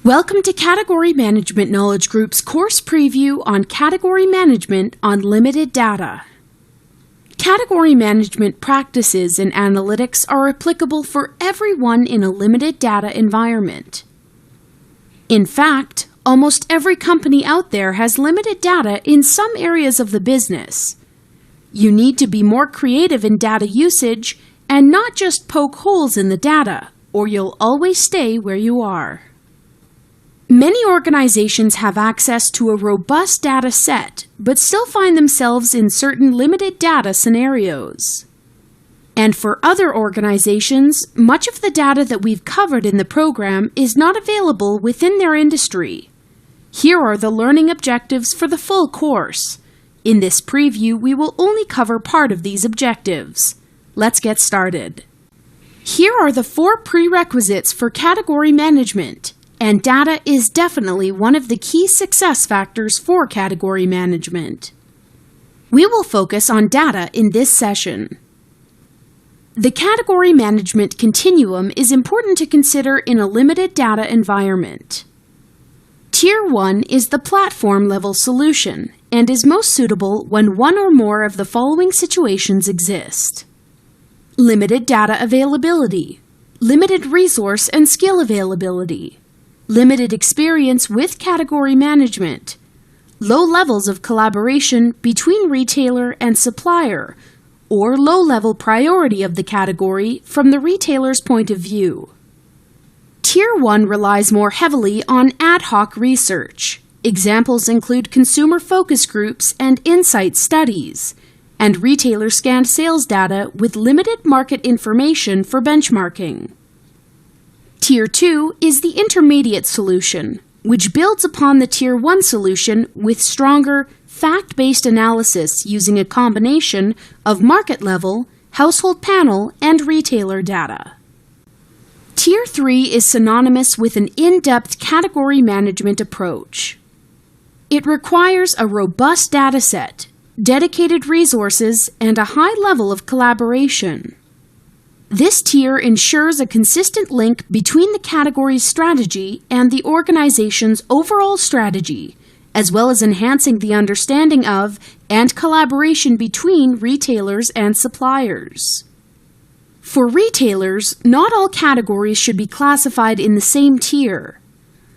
Welcome to Category Management Knowledge Group's course preview on Category Management on Limited Data. Category management practices and analytics are applicable for everyone in a limited data environment. In fact, almost every company out there has limited data in some areas of the business. You need to be more creative in data usage and not just poke holes in the data, or you'll always stay where you are. Many organizations have access to a robust data set, but still find themselves in certain limited data scenarios. And for other organizations, much of the data that we've covered in the program is not available within their industry. Here are the learning objectives for the full course. In this preview, we will only cover part of these objectives. Let's get started. Here are the 4 prerequisites for category management. And data is definitely one of the key success factors for category management. We will focus on data in this session. The category management continuum is important to consider in a limited data environment. Tier 1 is the platform-level solution and is most suitable when one or more of the following situations exist: limited data availability, limited resource and skill availability, limited experience with category management, low levels of collaboration between retailer and supplier, or low-level priority of the category from the retailer's point of view. Tier 1 relies more heavily on ad hoc research. Examples include consumer focus groups and insight studies, and retailer-scanned sales data with limited market information for benchmarking. Tier 2 is the intermediate solution, which builds upon the Tier 1 solution with stronger, fact-based analysis using a combination of market-level, household panel, and retailer data. Tier 3 is synonymous with an in-depth category management approach. It requires a robust dataset, dedicated resources, and a high level of collaboration. This tier ensures a consistent link between the category's strategy and the organization's overall strategy, as well as enhancing the understanding of and collaboration between retailers and suppliers. For retailers, not all categories should be classified in the same tier.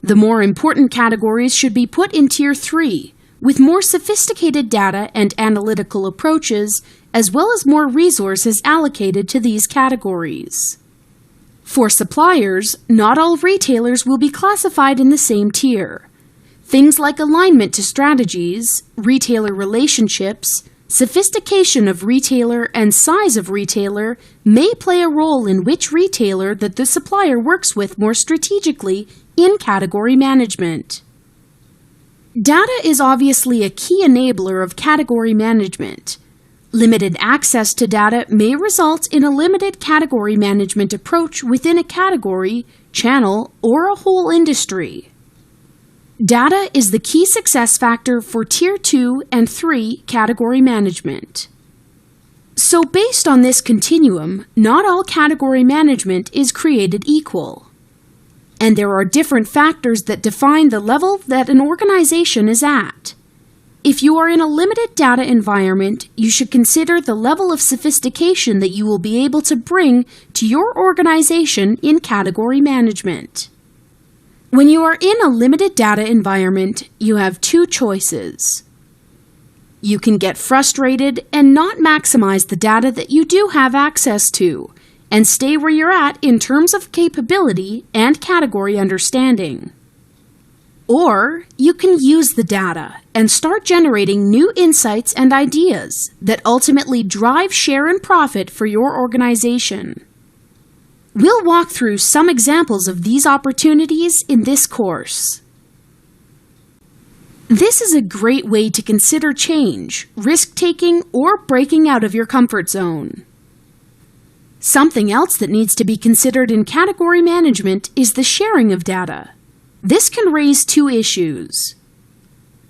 The more important categories should be put in Tier 3, with more sophisticated data and analytical approaches, as well as more resources allocated to these categories. For suppliers, not all retailers will be classified in the same tier. Things like alignment to strategies, retailer relationships, sophistication of retailer, and size of retailer may play a role in which retailer that the supplier works with more strategically in category management. Data is obviously a key enabler of category management. Limited access to data may result in a limited category management approach within a category, channel, or a whole industry. Data is the key success factor for Tier 2 and 3 category management. So based on this continuum, not all category management is created equal. And there are different factors that define the level that an organization is at. If you are in a limited data environment, you should consider the level of sophistication that you will be able to bring to your organization in category management. When you are in a limited data environment, you have 2 choices. You can get frustrated and not maximize the data that you do have access to, and stay where you're at in terms of capability and category understanding. Or you can use the data and start generating new insights and ideas that ultimately drive share and profit for your organization. We'll walk through some examples of these opportunities in this course. This is a great way to consider change, risk-taking, or breaking out of your comfort zone. Something else that needs to be considered in category management is the sharing of data. This can raise 2 issues.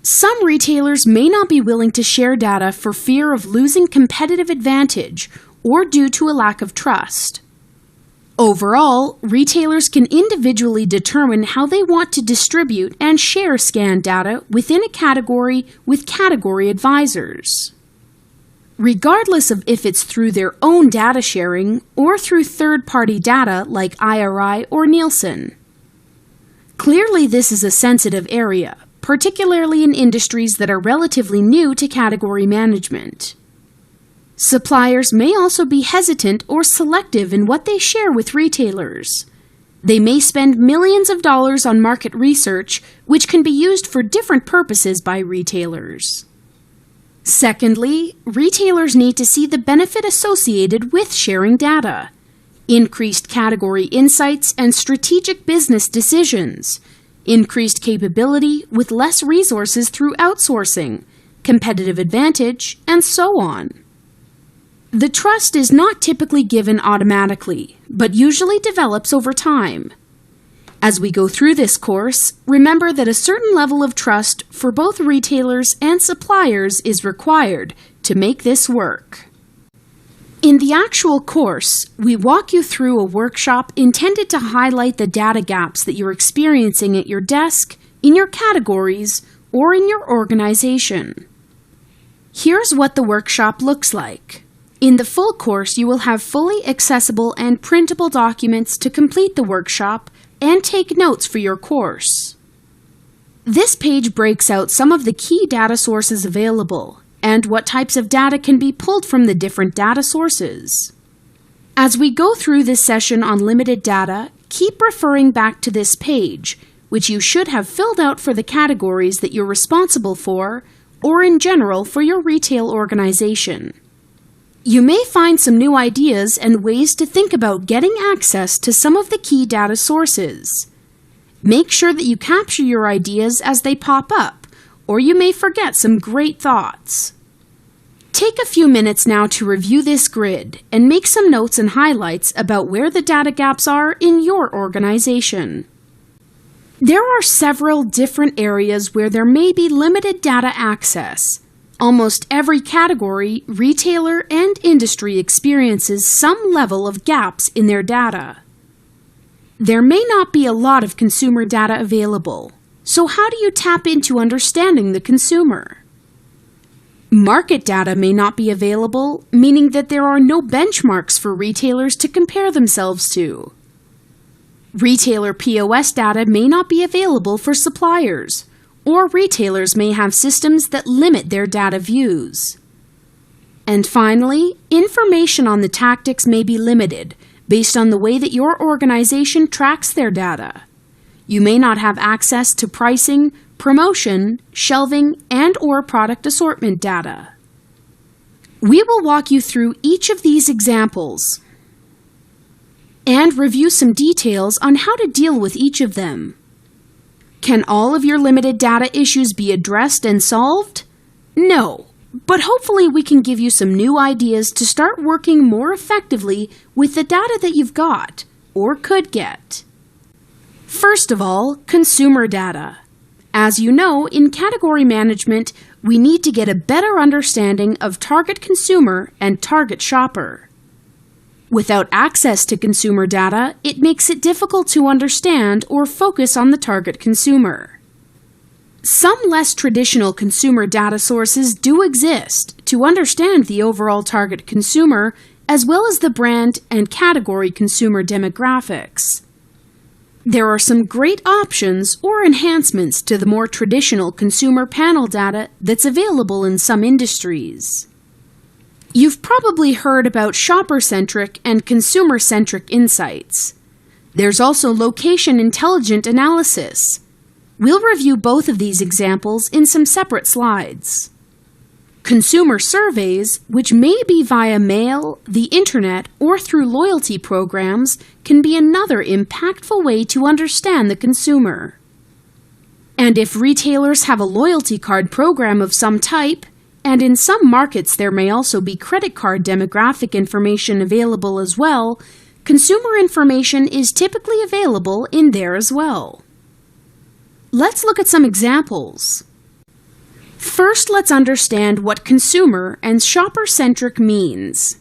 Some retailers may not be willing to share data for fear of losing competitive advantage or due to a lack of trust. Overall, retailers can individually determine how they want to distribute and share scan data within a category with category advisors. Regardless of if it's through their own data sharing or through third-party data like IRI or Nielsen. Clearly, this is a sensitive area, particularly in industries that are relatively new to category management. Suppliers may also be hesitant or selective in what they share with retailers. They may spend millions of dollars on market research, which can be used for different purposes by retailers. Secondly, retailers need to see the benefit associated with sharing data. Increased category insights and strategic business decisions. Increased capability with less resources through outsourcing, competitive advantage, and so on. The trust is not typically given automatically, but usually develops over time. As we go through this course, remember that a certain level of trust for both retailers and suppliers is required to make this work. In the actual course, we walk you through a workshop intended to highlight the data gaps that you're experiencing at your desk, in your categories, or in your organization. Here's what the workshop looks like. In the full course, you will have fully accessible and printable documents to complete the workshop and take notes for your course. This page breaks out some of the key data sources available and what types of data can be pulled from the different data sources. As we go through this session on limited data, keep referring back to this page, which you should have filled out for the categories that you're responsible for, or in general for your retail organization. You may find some new ideas and ways to think about getting access to some of the key data sources. Make sure that you capture your ideas as they pop up, or you may forget some great thoughts. Take a few minutes now to review this grid and make some notes and highlights about where the data gaps are in your organization. There are several different areas where there may be limited data access. Almost every category, retailer, and industry experiences some level of gaps in their data. There may not be a lot of consumer data available, so how do you tap into understanding the consumer? Market data may not be available, meaning that there are no benchmarks for retailers to compare themselves to. Retailer POS data may not be available for suppliers, or retailers may have systems that limit their data views. And finally, information on the tactics may be limited based on the way that your organization tracks their data. You may not have access to pricing, promotion, shelving, and/or product assortment data. We will walk you through each of these examples and review some details on how to deal with each of them. Can all of your limited data issues be addressed and solved? No, but hopefully we can give you some new ideas to start working more effectively with the data that you've got, or could get. First of all, consumer data. As you know, in category management, we need to get a better understanding of target consumer and target shopper. Without access to consumer data, it makes it difficult to understand or focus on the target consumer. Some less traditional consumer data sources do exist to understand the overall target consumer, as well as the brand and category consumer demographics. There are some great options or enhancements to the more traditional consumer panel data that's available in some industries. You've probably heard about shopper-centric and consumer-centric insights. There's also location-intelligent analysis. We'll review both of these examples in some separate slides. Consumer surveys, which may be via mail, the internet, or through loyalty programs, can be another impactful way to understand the consumer. And if retailers have a loyalty card program of some type, and in some markets there may also be credit card demographic information available as well, consumer information is typically available in there as well. Let's look at some examples. First, let's understand what consumer and shopper-centric means.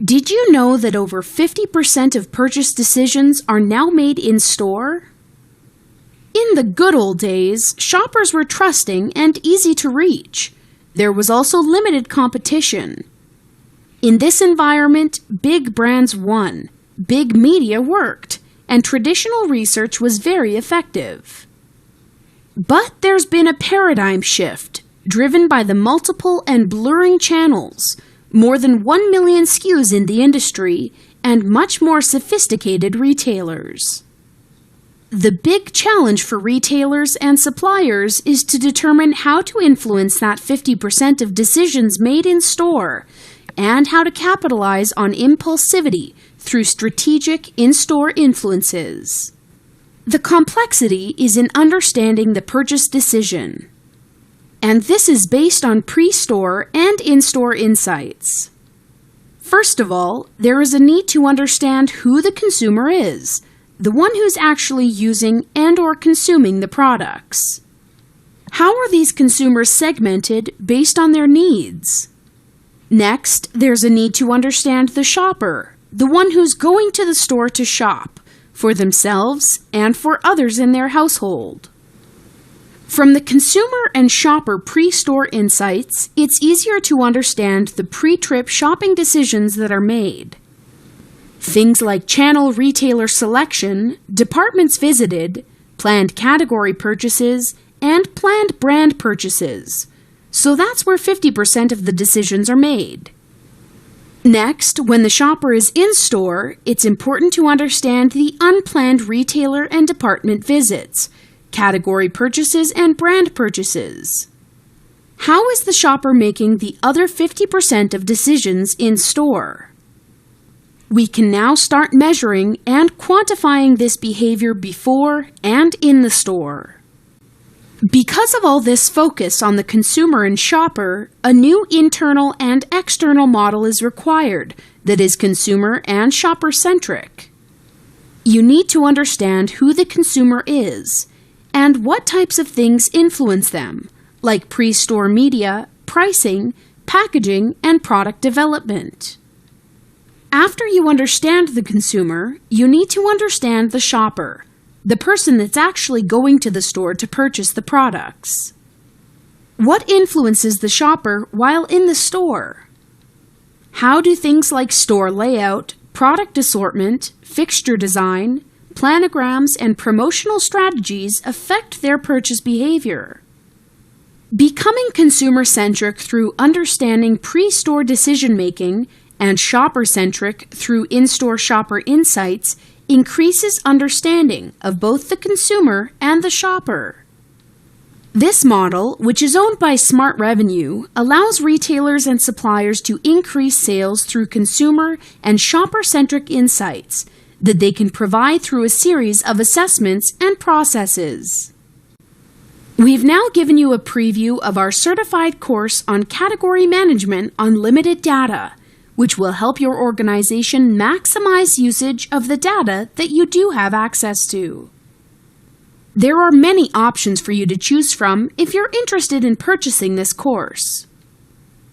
Did you know that over 50% of purchase decisions are now made in-store? In the good old days, shoppers were trusting and easy to reach. There was also limited competition. In this environment, big brands won, big media worked, and traditional research was very effective. But there's been a paradigm shift, driven by the multiple and blurring channels, more than 1 million SKUs in the industry, and much more sophisticated retailers. The big challenge for retailers and suppliers is to determine how to influence that 50% of decisions made in store and how to capitalize on impulsivity through strategic in-store influences. The complexity is in understanding the purchase decision, and this is based on pre-store and in-store insights. First of all, there is a need to understand who the consumer is, the one who's actually using and/or consuming the products. How are these consumers segmented based on their needs? Next, there's a need to understand the shopper, the one who's going to the store to shop, for themselves and for others in their household. From the consumer and shopper pre-store insights, it's easier to understand the pre-trip shopping decisions that are made. Things like channel retailer selection, departments visited, planned category purchases, and planned brand purchases. So that's where 50% of the decisions are made. Next, when the shopper is in store, it's important to understand the unplanned retailer and department visits, category purchases, and brand purchases. How is the shopper making the other 50% of decisions in store? We can now start measuring and quantifying this behavior before and in the store. Because of all this focus on the consumer and shopper, a new internal and external model is required that is consumer and shopper-centric. You need to understand who the consumer is and what types of things influence them, like pre-store media, pricing, packaging, and product development. After you understand the consumer, you need to understand the shopper, the person that's actually going to the store to purchase the products. What influences the shopper while in the store? How do things like store layout, product assortment, fixture design, planograms, and promotional strategies affect their purchase behavior? Becoming consumer-centric through understanding pre-store decision-making and shopper-centric through in-store shopper insights increases understanding of both the consumer and the shopper. This model, which is owned by Smart Revenue, allows retailers and suppliers to increase sales through consumer and shopper-centric insights that they can provide through a series of assessments and processes. We've now given you a preview of our certified course on category management on limited data, which will help your organization maximize usage of the data that you do have access to. There are many options for you to choose from if you're interested in purchasing this course.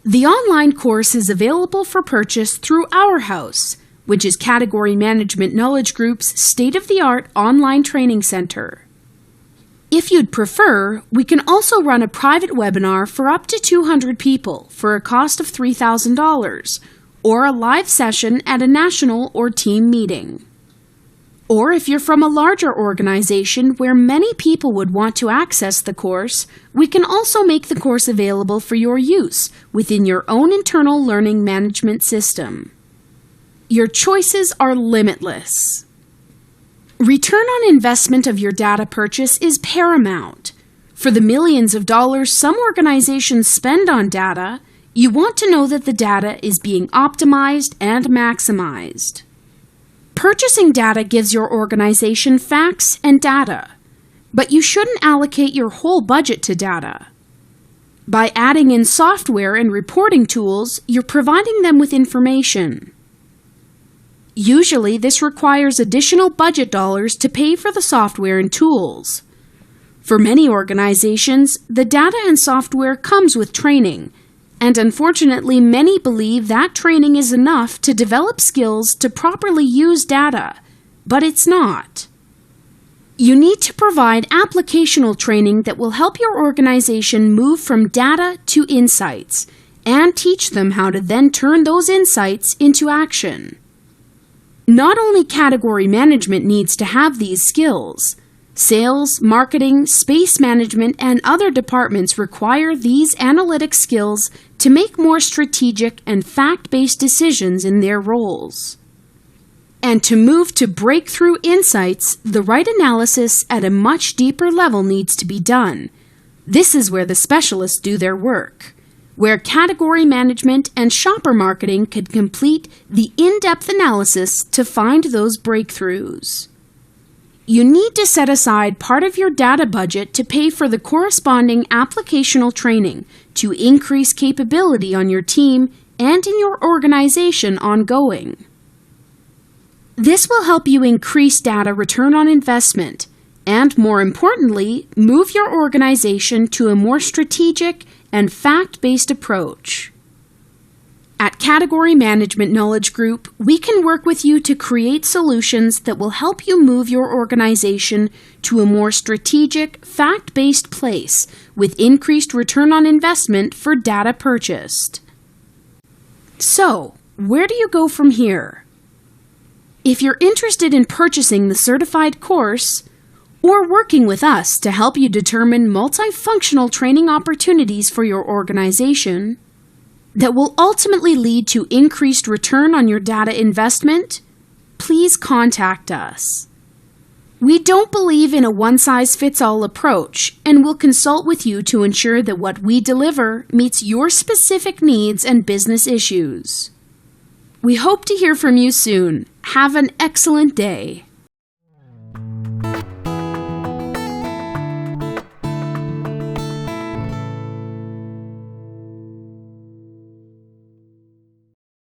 The online course is available for purchase through Our House, which is Category Management Knowledge Group's state-of-the-art online training center. If you'd prefer, we can also run a private webinar for up to 200 people for a cost of $3,000, or a live session at a national or team meeting. Or if you're from a larger organization where many people would want to access the course, we can also make the course available for your use within your own internal learning management system. Your choices are limitless. Return on investment of your data purchase is paramount. For the millions of dollars some organizations spend on data, you want to know that the data is being optimized and maximized. Purchasing data gives your organization facts and data, but you shouldn't allocate your whole budget to data. By adding in software and reporting tools, you're providing them with information. Usually, this requires additional budget dollars to pay for the software and tools. For many organizations, the data and software comes with training, And unfortunately, many believe that training is enough to develop skills to properly use data, but it's not. You need to provide applicational training that will help your organization move from data to insights and teach them how to then turn those insights into action. Not only category management needs to have these skills, sales, marketing, space management, and other departments require these analytic skills to make more strategic and fact-based decisions in their roles. And to move to breakthrough insights, the right analysis at a much deeper level needs to be done. This is where the specialists do their work, where category management and shopper marketing can complete the in-depth analysis to find those breakthroughs. You need to set aside part of your data budget to pay for the corresponding applicational training to increase capability on your team and in your organization ongoing. This will help you increase data return on investment and, more importantly, move your organization to a more strategic and fact-based approach. At Category Management Knowledge Group, we can work with you to create solutions that will help you move your organization to a more strategic, fact-based place with increased return on investment for data purchased. So, where do you go from here? If you're interested in purchasing the certified course or working with us to help you determine multifunctional training opportunities for your organization that will ultimately lead to increased return on your data investment, please contact us. We don't believe in a one-size-fits-all approach and will consult with you to ensure that what we deliver meets your specific needs and business issues. We hope to hear from you soon. Have an excellent day.